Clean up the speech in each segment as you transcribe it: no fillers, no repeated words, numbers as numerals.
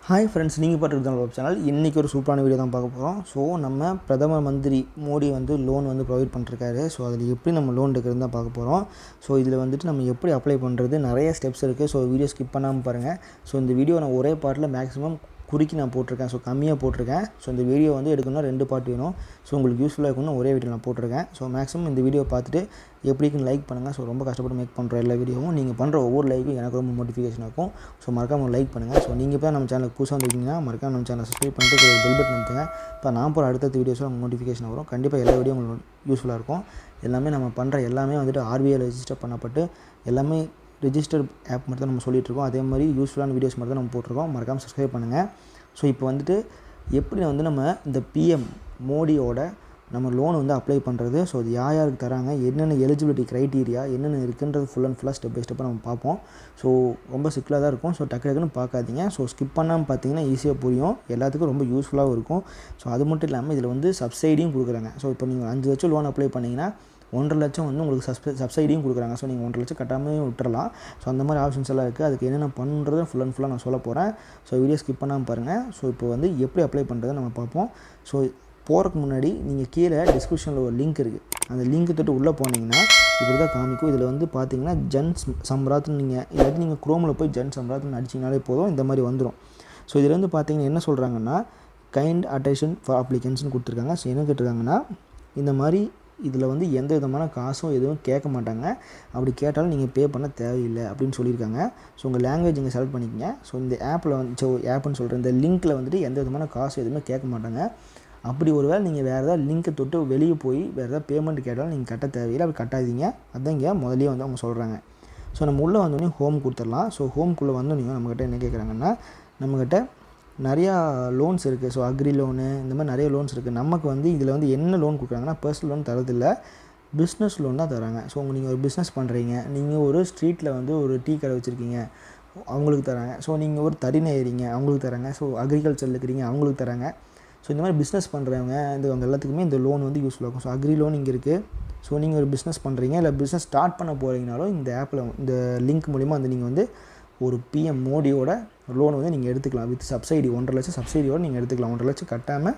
Hi friends, நீங்கள் பார்த்துருக்க web channel. இன்றைக்கி ஒரு சூப்பரான வீடியோ தான் பார்க்க போகிறோம். ஸோ நம்ம பிரதம மந்திரி மோடி லோன் ப்ரொவைட் பண்ணிருக்காரு. ஸோ அதில் எப்படி நம்ம லோன் எடுக்கிறது தான் பார்க்க போகிறோம். ஸோ இதில் நம்ம எப்படி அப்ளை பண்ணுறது, நிறைய ஸ்டெப்ஸ் இருக்குது. ஸோ வீடியோ ஸ்கிப் பண்ணாமல் பாருங்கள். ஸோ இந்த வீடியோ நான் ஒரே பார்ட்டில் மேக்ஸிமம் குறுக்கி நான் போட்டிருக்கேன். ஸோ கம்மியாக போட்டிருக்கேன். ஸோ இந்த வீடியோ எடுக்கணும்னா 2 பார்ட் வேணும். ஸோ உங்களுக்கு யூஸ்ஃபுல்லாக இருக்கணும்னு ஒரே வீடியோ நான் போட்டிருக்கேன். ஸோ மேக்ஸிமம் இந்த வீடியோ பார்த்துட்டு எப்படின்னு லைக் பண்ணுங்கள். ஸோ ரொம்ப கஷ்டப்பட்டு மேக் பண்ணுற எல்லா வீடியோவும் நீங்கள் பண்ணுற ஒவ்வொரு லைக்கும் எனக்கு ரொம்ப மோட்டிஃபிகேஷன் இருக்கும். ஸோ மறக்காமல் லைக் பண்ணுங்கள். ஸோ நீங்கள் இப்போ நம்ம சேனலுக்கு புதுசாக வந்துருக்கீங்கன்னா மறக்காம நம்ம சேனலை சப்ஸ்கிரைப் பண்ணிட்டு பெல் பட்டன் அமுத்துங்க. இப்போ நான் போகிற அடுத்த வீடியோஸில் உங்களுக்கு நோட்டிஃபிகேஷன் வரும். கண்டிப்பாக எல்லா வீடியோ உங்களுக்கு யூஸ்ஃபுல்லாக இருக்கும். எல்லாமே நம்ம பண்ணுற எல்லாமே ஆர்பிஐயில் ரெஜிஸ்டர் பண்ணப்பட்டு எல்லாமே ரெஜிஸ்டர் ஆப் மட்டும் தான் நம்ம சொல்லிகிட்ருக்கோம். அதே மாதிரி யூஸ்ஃபுல்லான வீடியோஸ் மட்டும் தான் நம்ம போட்டிருக்கோம். மறக்காமல் சப்ஸ்கிரைப் பண்ணுங்கள். ஸோ இப்போ எப்படி நம்ம இந்த பிஎம் மோடியோட நம்ம லோன் அப்ளை பண்ணுறது, ஸோ அது யாருக்கு தராங்க, என்னென்ன எலிஜிபிலிட்டி க்ரைட்டீரியா என்னென்ன இருக்குன்றது ஃபுல்லாக ஸ்டெப் பை ஸ்டெப்பாக நம்ம பார்ப்போம். ஸோ ரொம்ப சிக்கலாக தான் இருக்கும். ஸோ டக்குன்னு பார்க்காதீங்க. ஸோ ஸ்கிப் பண்ணாமல் பார்த்தீங்கன்னா ஈஸியாக புரியும், எல்லாத்துக்கும் ரொம்ப யூஸ்ஃபுல்லாகவும் இருக்கும். ஸோ அது மட்டும் இல்லாமல் இதில் சப்சிடியும் கொடுக்குறாங்க. ஸோ இப்போ நீங்கள் 5 லட்சம் லோன் அப்ளை பண்ணிங்கன்னா 1.5 லட்சம் உங்களுக்கு சப்சிடியும் கொடுக்குறாங்க. ஸோ நீங்கள் 1.5 லட்சம் கட்டாமல் விட்டுறலாம். ஸோ அந்த மாதிரி ஆப்ஷன்ஸ் எல்லாம் இருக்குது. அதுக்கு என்னென்ன பண்ணுறது ஃபுல்லாக நான் சொல்ல போகிறேன். ஸோ வீடியோ ஸ்கிப் பண்ணாமல் பாருங்கள். ஸோ இப்போ எப்படி அப்ளை பண்ணுறதை நம்ம பார்ப்போம். ஸோ போகிறதுக்கு முன்னாடி நீங்கள் கீழே டிஸ்கிரிப்ஷனில் ஒரு லிங்க் இருக்குது. அந்த லிங்க் தொட்டு உள்ளே போனீங்கன்னா இப்படி தான் காமிக்கும். இதில் பார்த்தீங்கன்னா ஜன் சம்ராத்னு இல்லாட்டி நீங்கள் குரோமில் போய் ஜன் சம்ராத்னு அடிச்சிங்கனாலே போதும், இந்த மாதிரி வந்துடும். ஸோ இதில் பார்த்தீங்கன்னா என்ன சொல்கிறாங்கன்னா கைண்ட் அட்டென்ஷன் ஃபார் அப்ளிகன்ஸ்னு கொடுத்துருக்காங்க. ஸோ என்ன கேட்டிருக்காங்கன்னா இந்த மாதிரி இதில் எந்த விதமான காசும் எதுவும் கேட்க மாட்டாங்க. அப்படி கேட்டாலும் நீங்கள் பே பண்ண தேவையில்லை அப்படின்னு சொல்லியிருக்காங்க. ஸோ உங்கள் லாங்குவேஜ் இங்கே செலக்ட் பண்ணிக்கங்க. ஸோ இந்த ஆப்பில் ஆப்புன்னு சொல்கிற இந்த லிங்க்கில் எந்த விதமான காசு எதுவுமே கேட்க மாட்டாங்க. அப்படி ஒரு வேளை நீங்கள் வேறு ஏதாவது லிங்க்கை தொட்டு வெளியே போய் வேறு ஏதாவது பேமெண்ட் கேட்டாலும் நீங்கள் கட்ட தேவையில்லை. அப்படி கட்டாதீங்க. அதுதான் இங்கே முதலே அவங்க சொல்கிறாங்க. ஸோ நம்ம உள்ளே வந்தோடனே ஹோம் கொடுத்துடலாம். ஸோ ஹோம்குள்ளே வந்தோடனே நம்மக்கிட்ட என்ன கேட்குறாங்கன்னா, நம்மக்கிட்ட நிறையா லோன்ஸ் இருக்குது. ஸோ அக்ரி லோனு இந்த மாதிரி நிறைய லோன்ஸ் இருக்குது. நமக்கு இதில் என்ன லோன் கொடுக்குறாங்கன்னா பர்சனல் லோன் தரதில்லை, பிஸ்னஸ் லோன் தான் தராங்க. ஸோ நீங்கள் ஒரு பிஸ்னஸ் பண்ணுறீங்க, நீங்கள் ஒரு ஸ்ட்ரீட்டில் ஒரு டீ கடை வச்சுருக்கீங்க, அவங்களுக்கு தராங்க. ஸோ நீங்கள் ஒரு தறி நெய்கிறீங்க, அவங்களுக்கு தராங்க. ஸோ அக்ரிகல்ச்சர் இருக்கிறீங்க, அவங்களுக்கு தராங்க. ஸோ இந்த மாதிரி பிஸ்னஸ் பண்ணுறவங்க அவங்க எல்லாத்துக்குமே இந்த லோன் யூஸ்ஃபுல்லாக இருக்கும். ஸோ அக்ரி லோன் இங்கே இருக்குது. ஸோ நீங்கள் ஒரு பிஸ்னஸ் பண்ணுறீங்க, இல்லை பிஸ்னஸ் ஸ்டார்ட் பண்ண போகிறீங்கனாலும் இந்த ஆப்பில் இந்த லிங்க் மூலிமா நீங்கள் ஒரு பிஎம் மோடியோட லோன் நீங்கள் எடுத்துக்கலாம். வித் சப்சிடி 1.5 லட்சம் சப்சிடியோடு நீங்கள் எடுத்துக்கலாம். 1.5 லட்சம் கட்டாமல்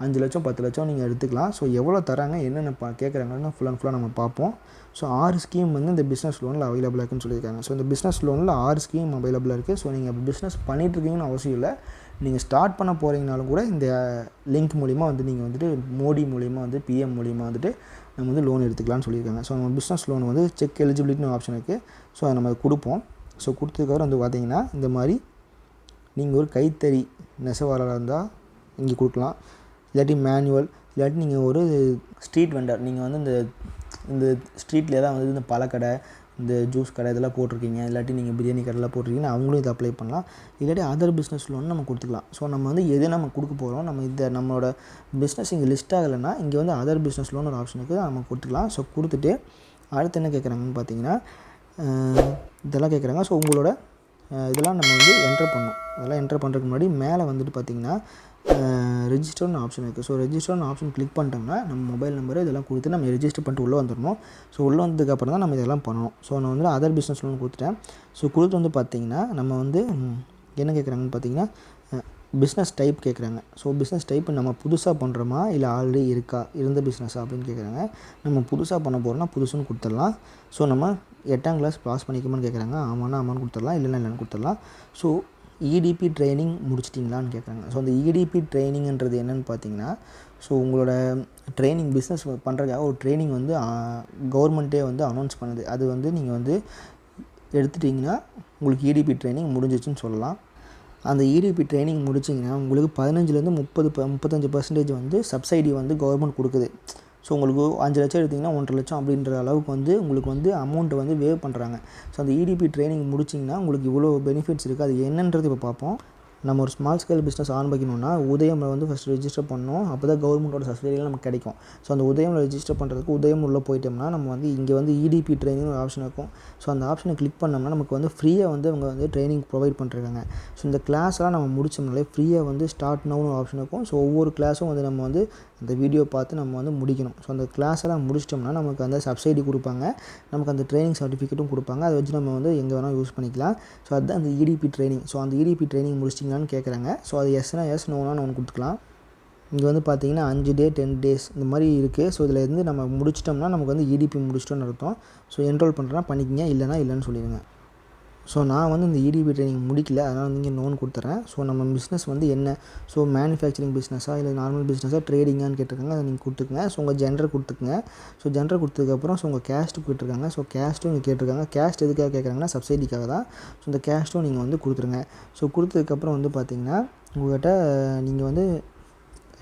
5 லட்சம் 10 லட்சம் நீங்கள் எடுத்துக்கலாம். ஸோ எவ்வளோ தராங்க, என்னென்ன கேட்குறாங்கன்னு ஃபுல்லாக நம்ம பார்ப்போம். ஸோ 6 ஸ்கீம் இந்த பிஸ்னஸ் லோனில் அவைலபிளாக இருக்குன்னு சொல்லியிருக்காங்க. ஸோ இந்த பிஸ்னஸ் லோனில் 6 ஸ்கீம் அவைலபிளாக இருக்குது. ஸோ நீங்கள் பிஸ்னஸ் பண்ணிகிட்ருக்கீங்கன்னு அவசியம் இல்லை, நீங்கள் ஸ்டார்ட் பண்ண போகிறீங்கனாலும் கூட இந்த லிங்க் மூலிமா நீங்கள் மோடி மூலிமா பிஎம் மூலிமா நம்ம லோன் எடுத்துக்கலாம்னு சொல்லியிருக்காங்க. ஸோ நம்ம பிஸ்னஸ் லோன் செக் எலிஜிபிலிட்டின்னு ஆப்ஷன் இருக்குது. ஸோ அதை நம்ம கொடுப்போம். ஸோ கொடுத்ததுக்கப்புறம் பார்த்தீங்கன்னா இந்த மாதிரி நீங்கள் ஒரு கைத்தறி நெசவாளராக இருந்தால் இங்கே கொடுக்கலாம். இல்லாட்டி மேனுவல், இல்லாட்டி நீங்கள் ஒரு ஸ்ட்ரீட் வெண்டர், நீங்கள் இந்த ஸ்ட்ரீட்டில் தான் இந்த பழக்கடை, இந்த ஜூஸ் கடை இதெல்லாம் போட்டிருக்கீங்க, இல்லாட்டி நீங்கள் பிரியாணி கடைலாம் போட்டிருக்கீங்கன்னா அவங்களும் இதை அப்ளை பண்ணலாம். இல்லாட்டி அதர் பிஸ்னஸ் லோன் நம்ம கொடுத்துக்கலாம். ஸோ நம்ம எது நம்ம கொடுக்க போகிறோம், நம்மளோட பிஸ்னஸ் இங்கே லிஸ்ட் ஆகலைன்னா இங்கே அதர் பிஸ்னஸ் லோன் ஒரு ஆப்ஷன் இருக்குது, நம்ம கொடுத்துக்கலாம். ஸோ கொடுத்துட்டு அடுத்து என்ன கேட்குறாங்கன்னு பார்த்தீங்கன்னா இதெல்லாம் கேட்குறாங்க. ஸோ உங்களோட இதெல்லாம் நம்ம என்டர் பண்ணணும். அதெல்லாம் என்டர் பண்ணுறதுக்கு முன்னாடி மேலே பார்த்தீங்கன்னா ரெஜிஸ்டர்னு ஆப்ஷன் இருக்குது. ஸோ ரெஜிஸ்டர்னு ஆப்ஷன் கிளிக் பண்ணிட்டோம்னா நம்ம மொபைல் நம்பரு இதெல்லாம் கொடுத்து நம்ம ரெஜிஸ்டர் பண்ணிட்டு உள்ளே வந்துடணும். ஸோ உள்ளே வந்ததுக்கப்புறம் தான் நம்ம இதெல்லாம் பண்ணணும். ஸோ நான் அதர் பிஸ்னஸ் லோன் கொடுத்துட்டேன். ஸோ கொடுத்து பார்த்தீங்கன்னா நம்ம என்ன கேட்குறாங்கன்னு பார்த்தீங்கன்னா பிஸ்னஸ் டைப் கேட்குறாங்க. ஸோ பிஸ்னஸ் டைப் நம்ம புதுசாக பண்ணுறோமா இல்லை ஆல்ரெடி இருந்த பிஸ்னஸா அப்படின்னு கேட்குறாங்க. நம்ம புதுசாக பண்ண போகிறோம்னா புதுசுன்னு கொடுத்துடலாம். ஸோ நம்ம 8ஆம் கிளாஸ் பாஸ் பண்ணிக்கோமான்னு கேட்குறாங்க. ஆமான்னு கொடுத்துடலாம், இல்லைன்னு கொடுத்துடலாம். ஸோ இடிபி ட்ரைனிங் முடிச்சிட்டிங்களான்னு கேட்குறாங்க. ஸோ அந்த இடிபி ட்ரைனிங்கிறது என்னென்னு பார்த்தீங்கன்னா, ஸோ உங்களோட ட்ரைனிங் பிஸ்னஸ் பண்ணுறதுக்காக ஒரு ட்ரைனிங் கவர்மெண்ட்டே அனௌன்ஸ் பண்ணுது. அது நீங்கள் எடுத்துட்டிங்கன்னா உங்களுக்கு இடிபி ட்ரைனிங் முடிஞ்சிச்சுன்னு சொல்லலாம். அந்த இடிபி ட்ரைனிங் முடிச்சிங்கன்னா உங்களுக்கு 15லேருந்து 35% சப்சிடி கவர்மெண்ட் கொடுக்குது. ஸோ உங்களுக்கு 5 லட்சம் எடுத்திங்கன்னா 1.5 லட்சம் அப்படின்ற அளவுக்கு உங்களுக்கு அமௌண்ட்டை வேவ் பண்ணுறாங்க. ஸோ அந்த இடிபி ட்ரைனிங் முடிச்சிங்கன்னா உங்களுக்கு இவ்வளோ பெனிஃபிட்ஸ் இருக்குது. அது என்னன்றது இப்போ பார்ப்போம். நம்ம ஒரு ஸ்மால் ஸ்கேல் பிஸ்னஸ் ஆரம்பிக்கணும்னா உதயமில் ஃபஸ்ட் ரெஜிஸ்டர் பண்ணணும். அப்போ தான் கவர்மெண்ட்டோட சப்சிடியெலாம் நமக்கு கிடைக்கும். ஸோ அந்த உதயமில் ரெஜிஸ்டர் பண்ணுறதுக்கு உதயம் உள்ளே போயிட்டோம்னா நம்ம இங்கே இடிபி ட்ரைனிங் ஒரு ஆப்ஷன் இருக்கும். ஸோ அந்த ஆப்ஷனை கிளிக் பண்ணோம்னா நமக்கு ஃப்ரீயாக அவங்க ட்ரைனிங் ப்ரொவைட் பண்ணிருக்காங்க. ஸோ இந்த கிளாஸ்லாம் நம்ம முடிச்சோம்னாலே ஃப்ரீயாக ஸ்டார்ட் நவுன்னு ஒரு ஆப்ஷன் இருக்கும். ஸோ ஒவ்வொரு கிளாஸும் நம்ம அந்த வீடியோ பார்த்து நம்ம வந்து முடிக்கணும். ஸோ அந்த கிளாஸ் எல்லாம் முடிச்சிட்டோம்னா நமக்கு அந்த சப்சிடி கொடுப்பாங்க, நமக்கு அந்த ட்ரைனிங் சர்டிஃபிகேட்டும் கொடுப்பாங்க. அதை வச்சு நம்ம வந்து எங்கே வேணால் யூஸ் பண்ணிக்கலாம். ஸோ அதுதான் அந்த இடிபி ட்ரைனிங். ஸோ அந்த இடிபி ட்ரைனிங் முடிச்சிட்டிங்களான்னு கேட்குறாங்க. ஸோ அது எஸ்னா எஸ், நோனா நோ கொடுத்துக்கலாம். இங்கே வந்து பார்த்தீங்கன்னா 5 டே 10 டேஸ் இந்த மாதிரி இருக்குது. ஸோ இதில் இருந்து நம்ம முடிச்சிட்டோம்னா நமக்கு வந்து இடிபி முடிச்சிட்டோன்னு அர்த்தம். ஸோ என்ரோல் பண்ணுறேன்னா பண்ணிக்கிங்க, இல்லைனா இல்லைன்னு சொல்லிடுங்க. ஸோ நான் வந்து இந்த இடிபி ட்ரைனிங் முடிக்கல, அதனால் வந்து இங்கே நோன் கொடுத்துட்றேன். ஸோ நம்ம பிஸ்னஸ் வந்து என்ன, ஸோ மேனுஃபேக்சரிங் பிஸ்னஸா இல்லை நார்மல் பிஸ்னஸாக ட்ரேடிங்கான்னு கேட்டிருக்காங்க. அதை நீங்கள் கொடுத்துக்குங்க. ஸோ உங்கள் ஜெண்டர் கொடுத்துக்குங்க. ஸோ ஜெண்டர் கொடுத்ததுக்கப்புறம் ஸோ உங்கள் கேஸ்ட்டு கேட்டிருக்காங்க. ஸோ கேஸ்ட்டும் இங்கே கேட்டிருக்காங்க. கேஸ்ட் எதுக்காக கேட்குறாங்கன்னா சப்சிடிக்காக தான். ஸோ இந்த கேஸ்ட்டும் நீங்கள் வந்து கொடுத்துருங்க. ஸோ கொடுத்ததுக்கப்புறம் வந்து பார்த்திங்கன்னா உங்கள்கிட்ட நீங்கள் வந்து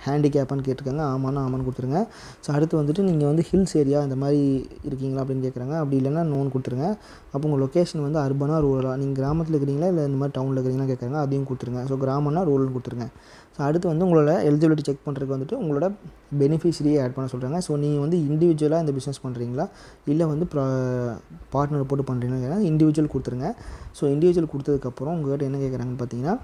ஹேண்டிகேப்பான்னு கேட்டிருக்காங்க. ஆமான்னு கொடுத்துருங்க. ஸோ அடுத்து வந்துட்டு நீங்கள் வந்து ஹில்ஸ் ஏரியா இந்த மாதிரி இருக்கீங்களா அப்படின்னு கேட்குறாங்க. அப்படி இல்லைனா நோன் கொடுத்துருங்க. அப்போ உங்கள் லொக்கேஷன் வந்து அர்பனாக ரூரலாக, நீங்கள் கிராமத்தில் இருக்கிறீங்களா இல்லை இந்த மாதிரி டவுனில் இருக்கிறீங்களா கேட்குறாங்க. அதையும் கொடுத்துருங்க. ஸோ கிராமம்னா ரூரல்னு கொடுத்துருங்க. ஸோ அடுத்து வந்து உங்களோட எலிஜிபிலிட்டி செக் பண்ணுறதுக்கு வந்துட்டு உங்களோட பெனிஃபிஷரியை ஆட் பண்ண சொல்கிறாங்க. ஸோ நீங்கள் வந்து இண்டிவிஜுவலாக இந்த பிஸ்னஸ் பண்ணுறீங்களா இல்லை வந்து பார்ட்னர் போட்டு பண்ணுறீங்களா, இண்டிவிஜுவல் கொடுத்துருங்க. ஸோ இண்டிவிஜுவல் கொடுத்ததுக்கப்புறம் உங்கள்கிட்ட என்ன கேட்குறாங்கன்னு பார்த்தீங்கன்னா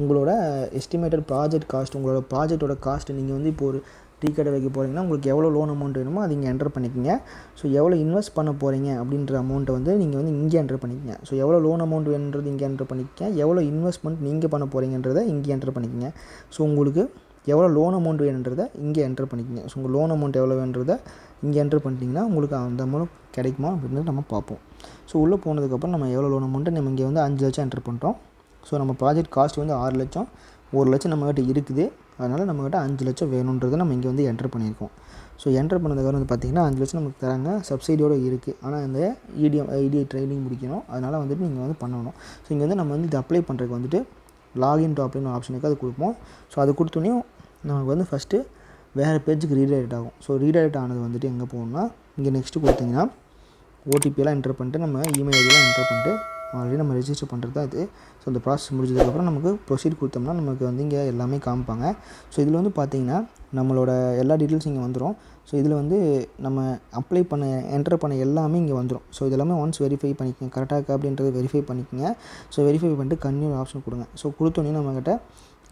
உங்களோட எஸ்டிமேட்டட் ப்ராஜெக்ட் காஸ்ட், உங்களோட ப்ராஜெக்ட்டோட காஸ்ட்டு. நீங்கள் வந்து இப்போ ஒரு டீ கடை வைக்க போகிறீங்கன்னா உங்களுக்கு எவ்வளோ லோன் அமௌண்ட் வேணுமோ அது இங்கே என்டர் பண்ணிக்கோங்க. ஸோ எவ்வளோ இன்வெஸ்ட் பண்ண போகிறீங்க அப்படின்ற அமௌண்ட்டை வந்து நீங்கள் வந்து இங்கே என்டர் பண்ணிக்கோங்க. ஸோ எவ்வளோ லோன் அமௌண்ட் வேணுன்றது இங்கே என்டர் பண்ணிக்கோங்க. எவ்வளோ இன்வெஸ்ட்மெண்ட் நீங்கள் பண்ண போகிறீங்கன்றதை இங்கே என்டர் பண்ணிக்கோங்க. ஸோ உங்களுக்கு எவ்வளோ லோன் அமௌண்ட் வேணுன்றதை இங்கே என்டர் பண்ணிக்கோங்க. ஸோ உங்கள் லோன் அமௌண்ட் எவ்வளோ வேணுன்றதை இங்கே என்டர் பண்ணிட்டீங்கன்னா உங்களுக்கு அந்த அமௌண்ட் கிடைக்குமா அப்படின்றது நம்ம பார்ப்போம். ஸோ உள்ளே போனதுக்கப்புறம் நம்ம எவ்வளோ லோன் அமௌண்ட்டு நம்ம இங்கே வந்து 5 லட்சம் என்டர் பண்ணுறோம். ஸோ நம்ம ப்ராஜெக்ட் காஸ்ட் வந்து 6 லட்சம், 1 லட்சம் நம்மக்கிட்ட இருக்குது. அதனால் நம்மக்கிட்ட 5 லட்சம் வேணுன்றதை நம்ம இங்கே வந்து என்டர் பண்ணியிருக்கோம். ஸோ என்டர் பண்ணதுக்கப்புறம் வந்து பார்த்திங்கன்னா 5 லட்சம் நமக்கு தராங்க, சப்சிடியோடு இருக்குது. ஆனால் இந்த ஐடி ட்ரைனிங் முடிக்கணும், அதனால் வந்துட்டு நீங்கள் வந்து பண்ணணும். ஸோ இங்கே வந்து நம்ம வந்து இது அப்ளை பண்ணுறதுக்கு வந்துட்டு லாகின் டு அப்ளைன்னு ஆப்ஷனுக்கு அது கொடுப்போம். ஸோ அது கொடுத்தோன்னே நமக்கு வந்து ஃபஸ்ட்டு வேறு பேஜுக்கு ரீடைரக்ட் ஆகும். ஸோ ரீடைரக்ட் ஆனது வந்துட்டு எங்கே போகணும்னா இங்கே நெக்ஸ்ட்டு கொடுத்திங்கன்னா ஓடிபியெல்லாம் என்டர் பண்ணிட்டு நம்ம இமெயில் ஐடியெலாம் என்டர் பண்ணிட்டு ஆல்ரெடி நம்ம ரெஜிஸ்டர் பண்ணுறது தான் இது. ஸோ அந்த ப்ராசஸ் முடிஞ்சதுக்கப்புறம் நமக்கு ப்ரொசீட் கொடுத்தோம்னா நமக்கு வந்து இங்கே எல்லாமே காமிப்பாங்க. ஸோ இதில் வந்து பார்த்திங்கன்னா நம்மளோட எல்லா டீட்டெயில்ஸும் இங்கே வந்துடும். ஸோ இதில் வந்து நம்ம அப்ளை பண்ண என்டர் பண்ண எல்லாமே இங்கே வந்துடும். ஸோ இது எல்லாமே ஒன்ஸ் வெரிஃபை பண்ணிக்கோங்க, கரெக்டாக இருக்கா அப்படின்றத வெரிஃபை பண்ணிக்கோங்க. ஸோ வெரிஃபை பண்ணிட்டு கன்டினியூ ஆப்ஷன் கொடுங்க. ஸோ கொடுத்தோன்னே நம்மக்கிட்ட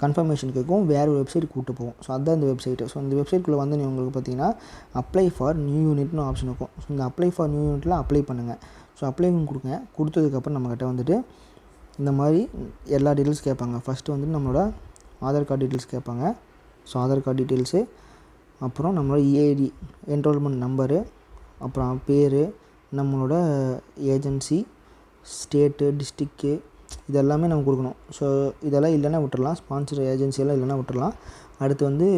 கன்ஃபர்மேஷன் கேட்கும், வேறு ஒரு வெப்சைட் கூப்பிட்டு போவோம். ஸோ அதுதான் இந்த வெப்சைட்டு. ஸோ இந்த வெப்சைட்குள்ளே வந்து உங்களுக்கு பார்த்திங்கன்னா அப்ளை ஃபார் நியூ யூனிட்னு ஆப்ஷன் இருக்கும். ஸோ இந்த அப்ளை ஃபார் நியூ யூனிட்டில் அப்ளை பண்ணுங்கள். ஸோ அப்ளைன்னு கொடுங்க. கொடுத்ததுக்கப்புறம் நம்மக்கிட்ட வந்துட்டு இந்த மாதிரி எல்லா டீட்டெயில்ஸ் கேட்பாங்க. ஃபஸ்ட்டு வந்து நம்மளோட ஆதார் கார்டு டீட்டெயில்ஸ் கேட்பாங்க. ஸோ ஆதார் கார்டு டீட்டெயில்ஸு, அப்புறம் நம்மளோட இஐடி என்ரோல்மெண்ட் நம்பரு, அப்புறம் பேர், நம்மளோட ஏஜென்சி, ஸ்டேட்டு, டிஸ்ட்ரிக்கு, இதெல்லாமே நம்ம கொடுக்கணும். ஸோ இதெல்லாம் இல்லைன்னா விட்டுறலாம், ஸ்பான்சர் ஏஜென்சியெல்லாம் இல்லைன்னா விட்டுறலாம். அடுத்து வந்து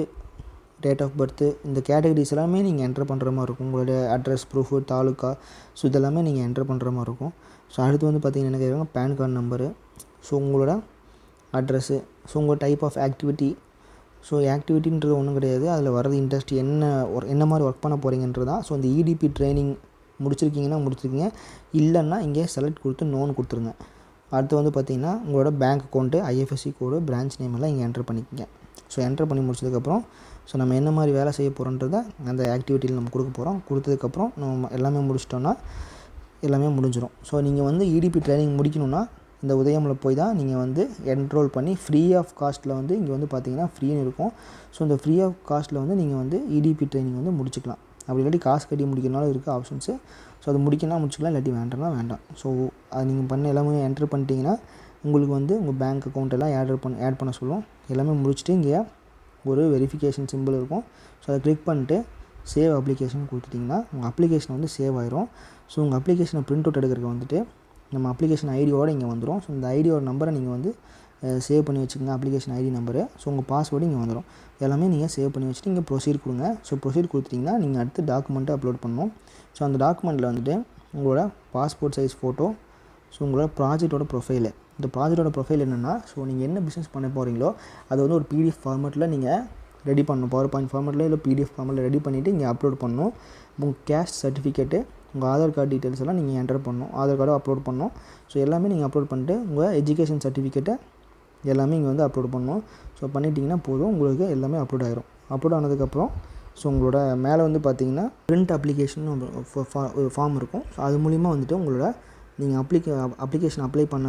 டேட் ஆஃப் பர்த்து, இந்த கேட்டகரிஸ் எல்லாமே நீங்கள் என்ட்ரு பண்ணுற மாதிரி இருக்கும். உங்களுடைய அட்ரஸ் ப்ரூஃபு, தாலுக்கா, ஸோ இதெல்லாமே நீங்கள் என்ட்ரு பண்ணுற மாதிரி இருக்கும். ஸோ அடுத்து வந்து பார்த்திங்கன்னா என்ன கேட்குறாங்க, பேன் கார்டு நம்பரு, ஸோ உங்களோட அட்ரஸ்ஸு, ஸோ உங்கள் டைப் ஆஃப் ஆக்டிவிட்டி. ஸோ ஆக்டிவிட்டின்றது ஒன்றும் கிடையாது, அதில் வர்றது இன்ட்ரெஸ்ட் என்ன மாதிரி ஒர்க் பண்ண போகிறீங்கன்றது தான். ஸோ இந்த இடிபி ட்ரைனிங் முடிச்சிருக்கீங்கன்னா முடிச்சிருக்கீங்க, இல்லைன்னா இங்கே செலக்ட் கொடுத்து நோன் கொடுத்துருங்க. அடுத்து வந்து பார்த்திங்கன்னா உங்களோட பேங்க் அக்கௌண்ட்டு, ஐஎஃப்எஸ்சி கோடு, பிரான்ச் நேம் எல்லாம் இங்கே என்ட்ரு பண்ணிக்கோங்க. ஸோ என்ட்ரு பண்ணி முடிச்சதுக்கப்புறம் ஸோ நம்ம என்ன மாதிரி வேலை செய்ய போகிறோன்றத அந்த ஆக்டிவிட்டியில் நம்ம கொடுக்க போகிறோம். கொடுத்ததுக்கப்புறம் நம்ம எல்லாமே முடிச்சிட்டோன்னா எல்லாமே முடிஞ்சிடும். ஸோ நீங்கள் வந்து இடிபி ட்ரைனிங் முடிக்கணுன்னா இந்த உதயமில் போய் தான் நீங்கள் வந்து என்ரோல் பண்ணி ஃப்ரீ ஆஃப் காஸ்ட்டில் வந்து இங்கே வந்து பார்த்திங்கன்னா ஃப்ரீன்னு இருக்கும். ஸோ இந்த ஃப்ரீ ஆஃப் காஸ்ட்டில் வந்து நீங்கள் வந்து இடிபி ட்ரைனிங் வந்து முடிச்சிக்கலாம். அப்படி இல்லாட்டி காசு கட்டி முடிக்கிறனால இருக்குது ஆப்ஷன்ஸு. ஸோ அது முடிக்கணும்னா முடிச்சிக்கலாம், இல்லாட்டி வேண்டாம்னா வேண்டாம். ஸோ அது நீங்கள் பண்ண எல்லாமே என்ட்ரு பண்ணிட்டீங்கன்னா உங்களுக்கு வந்து உங்கள் பேங்க் அக்கௌண்ட் எல்லாம் ஆட் பண்ண சொல்லும். எல்லாமே முடிச்சுட்டு இங்கே ஒரு வெரிஃபிகேஷன் சிம்பிள் இருக்கும். ஸோ அதை கிளிக் பண்ணிட்டு சேவ் அப்ளிகேஷன் கொடுத்துட்டிங்கன்னா உங்கள் அப்ளிகேஷன் வந்து சேவ் ஆயிரும். ஸோ உங்கள் அப்ளிகேஷனை பிரிண்ட் அவுட் எடுக்கிறதுக்கு வந்துட்டு நம்ம அப்ளிகேஷன் ஐடியோடு இங்கே வந்துடும். ஸோ இந்த ஐடியோட நம்பரை நீங்கள் வந்து சேவ் பண்ணி வச்சுக்கோங்க, அப்ளிகேஷன் ஐடி நம்பரு. ஸோ உங்கள் பாஸ்வேர்டு இங்கே வந்துடும். எல்லாமே நீங்கள் சேவ் பண்ணி வச்சுட்டு இங்கே ப்ரொசீட் கொடுங்க. ஸோ ப்ரொசீட் கொடுத்துட்டிங்கன்னா நீங்கள் அடுத்து டாக்குமெண்ட்டை அப்லோட் பண்ணணும். ஸோ அந்த டாக்குமெண்ட்டில் வந்துட்டு உங்களோட பாஸ்போர்ட் சைஸ் ஃபோட்டோ, ஸோ உங்களோட ப்ராஜெக்டோட ப்ரொஃபைலு. இந்த ப்ராஜெக்டோட ப்ரொஃபைல் என்னென்னா, ஸோ நீங்கள் என்ன பிஸ்னஸ் பண்ண போகிறீங்களோ அது வந்து ஒரு பிடிஎஃப் ஃபார்மேட்டில் நீங்கள் ரெடி பண்ணணும். பவர் பாயிண்ட் ஃபார்மேட்டில் இல்லை பிடிஎஃப் ஃபார்மேட்டில் ரெடி பண்ணிவிட்டு இங்கே அப்லோட் பண்ணணும். உங்கள் கேஸ்ட் சர்டிஃபிகேட்டு, உங்கள் ஆதார் கார்டு டீட்டெயில்ஸ் எல்லாம் நீங்கள் என்டர் பண்ணணும். ஆதார் கார்டும் அப்லோட் பண்ணணும். ஸோ எல்லாமே நீங்கள் அப்லோட் பண்ணிட்டு உங்கள் எஜுகேஷன் சர்டிஃபிகேட்டை எல்லாமே இங்கே வந்து அப்லோட் பண்ணணும். ஸோ பண்ணிட்டீங்கன்னா போதும், உங்களுக்கு எல்லாமே அப்லோட் ஆகிரும். அப்லோட் ஆனதுக்கப்புறம் ஸோ உங்களோட மேலே வந்து பார்த்தீங்கன்னா பிரிண்ட் அப்ளிகேஷன் ஒரு ஃபார்ம் இருக்கும். ஸோ அது மூலிமா வந்துட்டு உங்களோட நீங்கள் அப்ளிகேஷன் அப்ளை பண்ண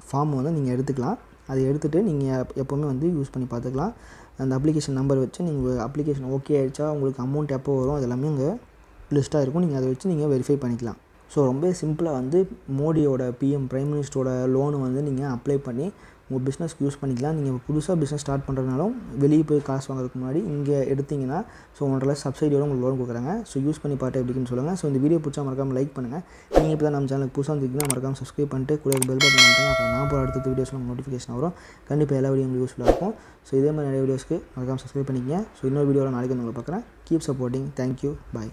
ஃபார்மை வந்து நீங்கள் எடுத்துக்கலாம். அதை எடுத்துகிட்டு நீங்கள் எப்போவுமே வந்து யூஸ் பண்ணி பார்த்துக்கலாம். அந்த அப்ளிகேஷன் நம்பர் வச்சு நீங்கள் அப்ளிகேஷன் ஓகே ஆகிடுச்சா, உங்களுக்கு அமௌண்ட் எப்போ வரும், அது எல்லாமே அங்கே லிஸ்ட்டாக இருக்கும். நீங்கள் அதை வச்சு நீங்கள் வெரிஃபை பண்ணிக்கலாம். ஸோ ரொம்ப சிம்பிளாக வந்து மோடியோட பிரைம் மினிஸ்டரோட லோனு வந்து நீங்கள் அப்ளை பண்ணி உங்கள் பிஸ்னஸ்க்கு யூஸ் பண்ணிக்கலாம். நீங்கள் புதுசாக பிஸ்னஸ் ஸ்டார்ட் பண்ணுறதுனாலும் வெளியே போய் காசு வாங்குறதுக்கு முன்னாடி இங்கே எடுத்திங்கன்னா ஸோ 1.5 சப்சிடியோட உங்களுக்கு லோன் கொடுக்குறாங்க. ஸோ யூஸ் பண்ணி பார்த்து எப்படின்னு சொல்லுங்கள். ஸோ இந்த வீடியோ பிடிச்சா மறக்காமல் லைக் பண்ணுங்கள். நீங்கள் இப்போ தான் நம்ம சேனலுக்கு புதுசாக வந்துருக்கீங்கன்னா மறக்காமல் சப்ஸ்கிரைப் பண்ணிட்டு கூட பெல் பட்டன் பண்ணுங்கள். அப்புறம் நான் போகிற அடுத்த வீடியோஸில் உங்களுக்கு நோட்டிஃபிகேஷன் வரும். கண்டிப்பாக எல்லா வீடியோ உங்களுக்கு யூஸ்ஃபுல்லாக இருக்கும். ஸோ இதே மாதிரி நிறைய வீடியோஸ்க்கு மறக்காமல் சப்ஸ்கிரைப் பண்ணிக்கங்க. ஸோ இன்னொரு வீடியோவில் நாளைக்கு வந்து உங்களை பார்க்குறேன். Keep supporting. தேங்க்யூ. பாய்.